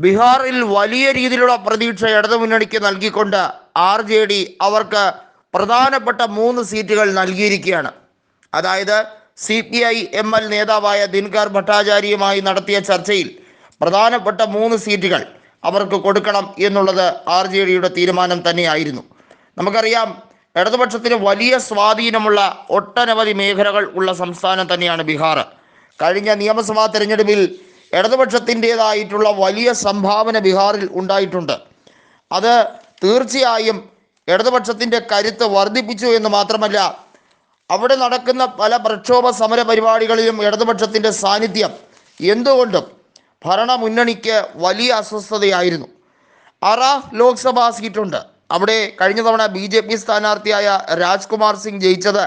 ബീഹാറിൽ വലിയ രീതിയിലുള്ള പ്രതീക്ഷ ഇടതുമുന്നണിക്ക് നൽകിക്കൊണ്ട് RJD അവർക്ക് പ്രധാനപ്പെട്ട 3 സീറ്റുകൾ നൽകിയിരിക്കുകയാണ്. അതായത് CPI-ML നേതാവായ ദിൻകർ ഭട്ടാചാര്യയുമായി നടത്തിയ ചർച്ചയിൽ പ്രധാനപ്പെട്ട 3 സീറ്റുകൾ അവർക്ക് കൊടുക്കണം എന്നുള്ളത് RJDയുടെ തീരുമാനം തന്നെയായിരുന്നു. നമുക്കറിയാം, ഇടതുപക്ഷത്തിന് വലിയ സ്വാധീനമുള്ള ഒട്ടനവധി മേഖലകൾ ഉള്ള സംസ്ഥാനം തന്നെയാണ് ബീഹാർ. കഴിഞ്ഞ നിയമസഭാ തെരഞ്ഞെടുപ്പിൽ ഇടതുപക്ഷത്തിൻ്റെതായിട്ടുള്ള വലിയ സംഭാവന ബീഹാറിൽ ഉണ്ടായിട്ടുണ്ട്. അത് തീർച്ചയായും ഇടതുപക്ഷത്തിൻ്റെ കരുത്ത് വർദ്ധിപ്പിച്ചു എന്ന് മാത്രമല്ല, അവിടെ നടക്കുന്ന പല പ്രക്ഷോഭ സമര പരിപാടികളിലും ഇടതുപക്ഷത്തിൻ്റെ സാന്നിധ്യം എന്തുകൊണ്ടും ഭരണമുന്നണിക്ക് വലിയ അസ്വസ്ഥതയായിരുന്നു. 6 ലോക്സഭാ സീറ്റുണ്ട്. അവിടെ കഴിഞ്ഞ തവണ BJP സ്ഥാനാർത്ഥിയായ രാജ്കുമാർ സിംഗ് ജയിച്ചത്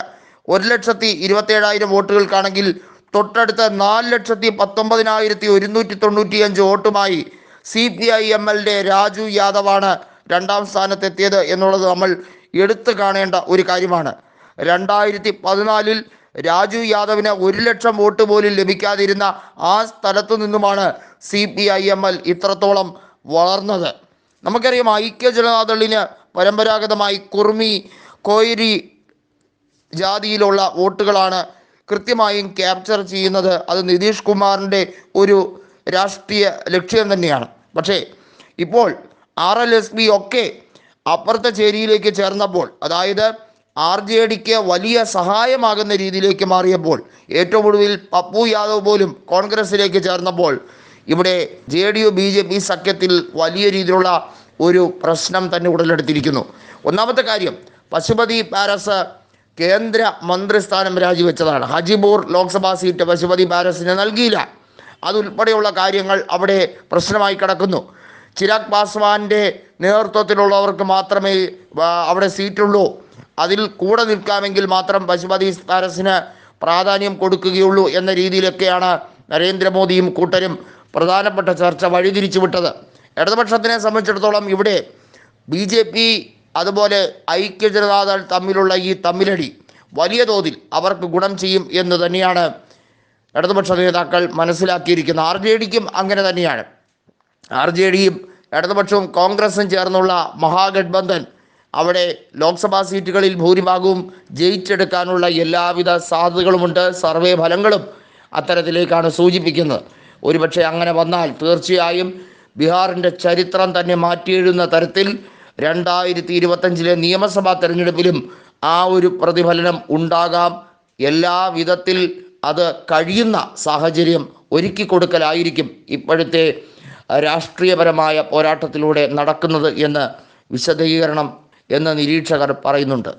1,27,000 വോട്ടുകൾക്കാണെങ്കിൽ തൊട്ടടുത്ത് 4,19,195 വോട്ടുമായി CPI-MLന്റെ രാജു യാദവാണ് 2ാം സ്ഥാനത്തെത്തിയത് എന്നുള്ളത് നമ്മൾ എടുത്തു കാണേണ്ട ഒരു കാര്യമാണ്. 2014 രാജു യാദവിന് 1,00,000 വോട്ട് പോലും ലഭിക്കാതിരുന്ന ആ സ്ഥലത്തു നിന്നുമാണ് CPI-ML ഇത്രത്തോളം വളർന്നത്. നമുക്കറിയാം, ഐക്യ ജനതാദളിന് പരമ്പരാഗതമായി കുർമി, കോയിരി ജാതിയിലുള്ള വോട്ടുകളാണ് കൃത്യമായും ക്യാപ്ചർ ചെയ്യുന്നത്. അത് നിതീഷ് കുമാറിൻ്റെ ഒരു രാഷ്ട്രീയ ലക്ഷ്യം തന്നെയാണ്. പക്ഷേ ഇപ്പോൾ RLSP ഒക്കെ അപ്പുറത്തെ ചേരിയിലേക്ക് ചേർന്നപ്പോൾ, അതായത് RJDക്ക് വലിയ സഹായമാകുന്ന രീതിയിലേക്ക് മാറിയപ്പോൾ, ഏറ്റവും ഒടുവിൽ പപ്പു യാദവ് പോലും കോൺഗ്രസിലേക്ക് ചേർന്നപ്പോൾ ഇവിടെ JDU BJP സഖ്യത്തിൽ വലിയ രീതിയിലുള്ള ഒരു പ്രശ്നം തന്നെ ഉടലെടുത്തിരിക്കുന്നു. ഒന്നാമത്തെ കാര്യം, പശുപതി പാരസ് കേന്ദ്ര മന്ത്രിസ്ഥാനം രാജിവെച്ചതാണ്. ഹജിപൂർ ലോക്സഭാ സീറ്റ് പശുപതി പാരസിന് നൽകിയില്ല. അതുൾപ്പെടെയുള്ള കാര്യങ്ങൾ അവിടെ പ്രശ്നമായി കിടക്കുന്നു. ചിരാഗ് പാസ്വാന്റെ നേതൃത്വത്തിലുള്ളവർക്ക് മാത്രമേ അവിടെ സീറ്റുള്ളൂ. അതിൽ കൂടെ നിൽക്കാമെങ്കിൽ മാത്രം പശുപതി പാരസിന് പ്രാധാന്യം കൊടുക്കുകയുള്ളൂ എന്ന രീതിയിലൊക്കെയാണ് നരേന്ദ്രമോദിയും കൂട്ടരും പ്രധാനപ്പെട്ട ചർച്ച വഴിതിരിച്ചു വിട്ടത്. ഇടതുപക്ഷത്തിനെ സംബന്ധിച്ചിടത്തോളം ഇവിടെ BJP അതുപോലെ ഐക്യ ജനതാദൾ തമ്മിലുള്ള ഈ തമ്മിലടി വലിയ തോതിൽ അവർക്ക് ഗുണം ചെയ്യും എന്ന് തന്നെയാണ് ഇടതുപക്ഷ നേതാക്കൾ മനസ്സിലാക്കിയിരിക്കുന്നത്. RJDക്കും അങ്ങനെ തന്നെയാണ്. RJDയും ഇടതുപക്ഷവും കോൺഗ്രസും ചേർന്നുള്ള മഹാഗഠബന്ധൻ അവിടെ ലോക്സഭാ സീറ്റുകളിൽ ഭൂരിഭാഗവും ജയിച്ചെടുക്കാനുള്ള എല്ലാവിധ സാധ്യതകളുമുണ്ട്. സർവേ ഫലങ്ങളും അത്തരത്തിലേക്കാണ് സൂചിപ്പിക്കുന്നത്. ഒരുപക്ഷെ അങ്ങനെ വന്നാൽ തീർച്ചയായും ബീഹാറിൻ്റെ ചരിത്രം തന്നെ മാറ്റിയെഴുതുന്ന തരത്തിൽ 2025 നിയമസഭാ തെരഞ്ഞെടുപ്പിലും ആ ഒരു പ്രതിഫലനം ഉണ്ടാകാം. എല്ലാ വിധത്തിൽ അത് കഴിയുന്ന സാഹചര്യം ഒരുക്കി കൊടുക്കലായിരിക്കും ഇപ്പോഴത്തെ രാഷ്ട്രീയപരമായ പോരാട്ടത്തിലൂടെ നടക്കുന്നത് എന്ന് വിശദീകരണം എന്ന് നിരീക്ഷകർ പറയുന്നുണ്ട്.